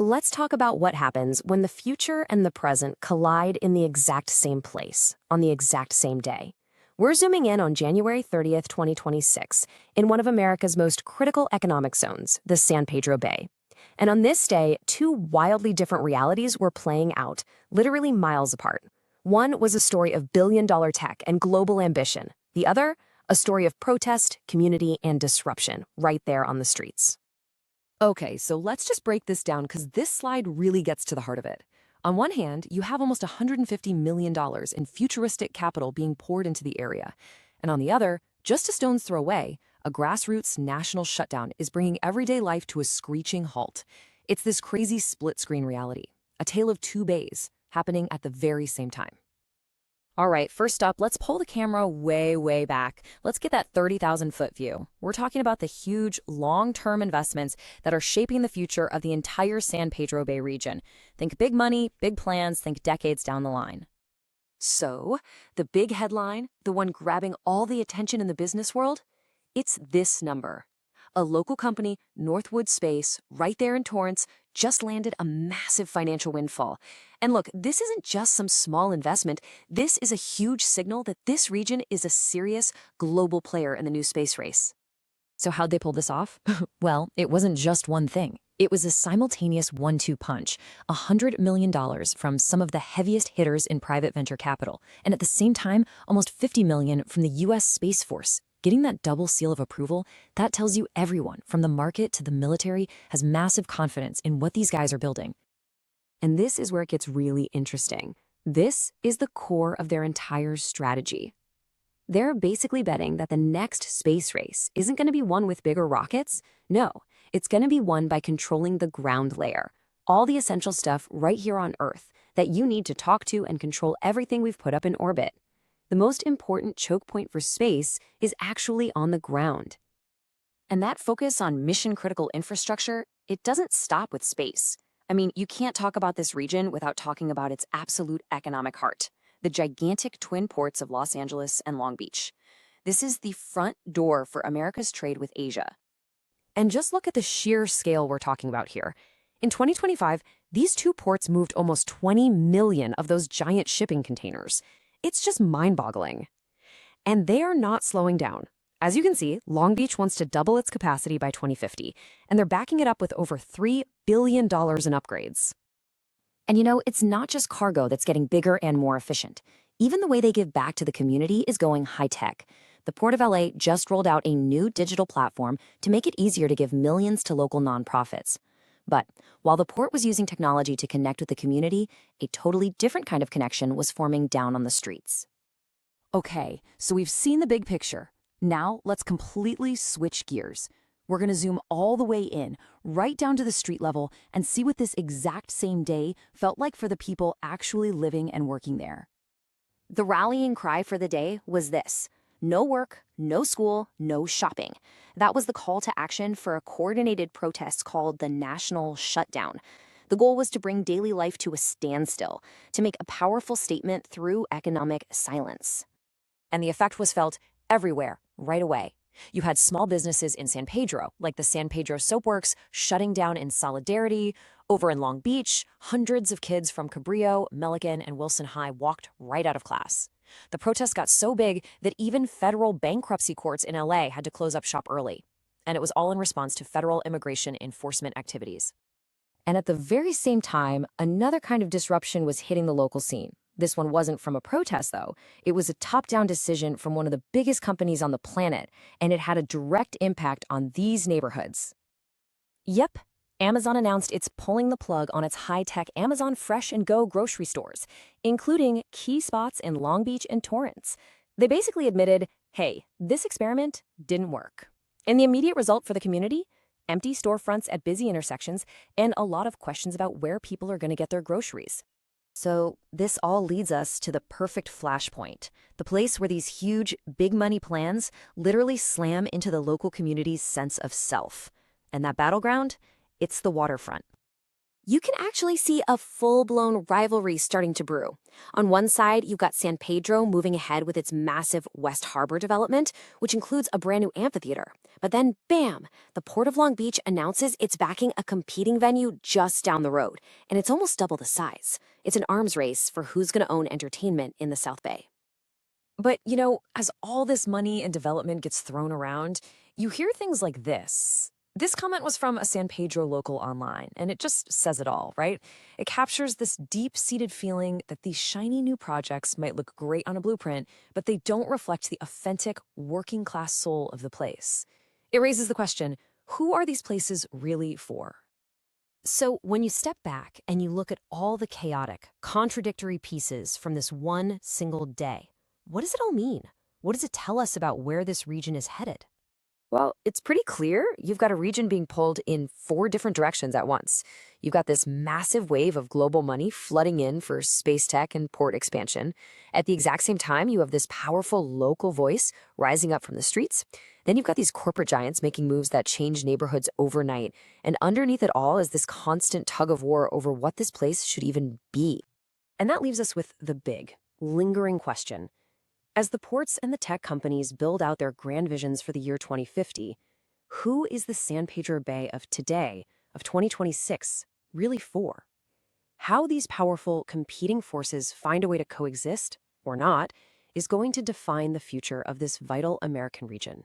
Let's talk about what happens when the future and the present collide in the exact same place, on the exact same day. We're zooming in on January 30th, 2026, in one of America's most critical economic zones, the San Pedro Bay. And on this day, two wildly different realities were playing out, literally miles apart. One was a story of billion-dollar tech and global ambition. The other, a story of protest, community, and disruption, right there on the streets. Okay, so let's just break this down because this slide really gets to the heart of it. On one hand, you have almost $150 million in futuristic capital being poured into the area. And on the other, just a stone's throw away, a grassroots national shutdown is bringing everyday life to a screeching halt. It's this crazy split-screen reality, a tale of two bays, happening at the very same time. All right, first up, let's pull the camera way back. Let's get that 30,000-foot view. We're talking about the huge, long-term investments that are shaping the future of the entire San Pedro Bay region. Think big money, big plans, think decades down the line. So, the big headline, the one grabbing all the attention in the business world? It's this number. A local company, Northwood Space, right there in Torrance, just landed a massive financial windfall. And look, this isn't just some small investment. This is a huge signal that this region is a serious global player in the new space race. So how'd they pull this off? Well, it wasn't just one thing. It was a simultaneous one-two punch, $100 million from some of the heaviest hitters in private venture capital, and at the same time, almost $50 million from the U.S. Space Force. Getting that double seal of approval, that tells you everyone, from the market to the military, has massive confidence in what these guys are building. And this is where it gets really interesting. This is the core of their entire strategy. They're basically betting that the next space race isn't going to be won with bigger rockets. No, it's going to be won by controlling the ground layer, all the essential stuff right here on Earth that you need to talk to and control everything we've put up in orbit. The most important choke point for space is actually on the ground. And that focus on mission-critical infrastructure, it doesn't stop with space. I mean, you can't talk about this region without talking about its absolute economic heart, the gigantic twin ports of Los Angeles and Long Beach. This is the front door for America's trade with Asia. And just look at the sheer scale we're talking about here. In 2025, these two ports moved almost 20 million of those giant shipping containers. It's just mind-boggling. And they are not slowing down. As you can see, Long Beach wants to double its capacity by 2050, and they're backing it up with over $3 billion in upgrades. And you know, it's not just cargo that's getting bigger and more efficient. Even the way they give back to the community is going high-tech. The Port of LA just rolled out a new digital platform to make it easier to give millions to local nonprofits. But while the port was using technology to connect with the community, a totally different kind of connection was forming down on the streets. Okay, so we've seen the big picture. Now let's completely switch gears. We're going to zoom all the way in, right down to the street level, and see what this exact same day felt like for the people actually living and working there. The rallying cry for the day was this: no work, no school, no shopping. That was the call to action for a coordinated protest called the National Shutdown. The goal was to bring daily life to a standstill, to make a powerful statement through economic silence. And the effect was felt everywhere, right away. You had small businesses in San Pedro, like the San Pedro Soapworks, shutting down in solidarity. Over in Long Beach, hundreds of kids from Cabrillo, Millikan, and Wilson High walked right out of class. The protest got so big that even federal bankruptcy courts in LA had to close up shop early. And it was all in response to federal immigration enforcement activities. And at the very same time, another kind of disruption was hitting the local scene. This one wasn't from a protest, though. It was a top-down decision from one of the biggest companies on the planet, and it had a direct impact on these neighborhoods. Yep, Amazon announced it's pulling the plug on its high-tech Amazon Fresh and Go grocery stores, including key spots in Long Beach and Torrance. They basically admitted, hey, this experiment didn't work. And the immediate result for the community? Empty storefronts at busy intersections and a lot of questions about where people are going to get their groceries. So this all leads us to the perfect flashpoint, the place where these huge, big money plans literally slam into the local community's sense of self. And that battleground? It's the waterfront. you can actually see a full-blown rivalry starting to brew. On one side, you've got San Pedro moving ahead with its massive West Harbor development, which includes a brand new amphitheater. But then, bam, the Port of Long Beach announces it's backing a competing venue just down the road, and it's almost double the size. It's an arms race for who's going to own entertainment in the South Bay. But, as all this money and development gets thrown around, you hear things like this. This comment was from a San Pedro local online, and it just says it all, right? It captures this deep-seated feeling that these shiny new projects might look great on a blueprint, but they don't reflect the authentic, working-class soul of the place. It raises the question, who are these places really for? So, when you step back and you look at all the chaotic, contradictory pieces from this one single day, what does it all mean? What does it tell us about where this region is headed? Well, it's pretty clear you've got a region being pulled in four different directions at once. You've got this massive wave of global money flooding in for space tech and port expansion. At the exact same time, you have this powerful local voice rising up from the streets. Then you've got these corporate giants making moves that change neighborhoods overnight. And underneath it all is this constant tug of war over what this place should even be. And that leaves us with the big, lingering question. As the ports and the tech companies build out their grand visions for the year 2050, who is the San Pedro Bay of today, of 2026, really for? How these powerful, competing forces find a way to coexist, or not, is going to define the future of this vital American region.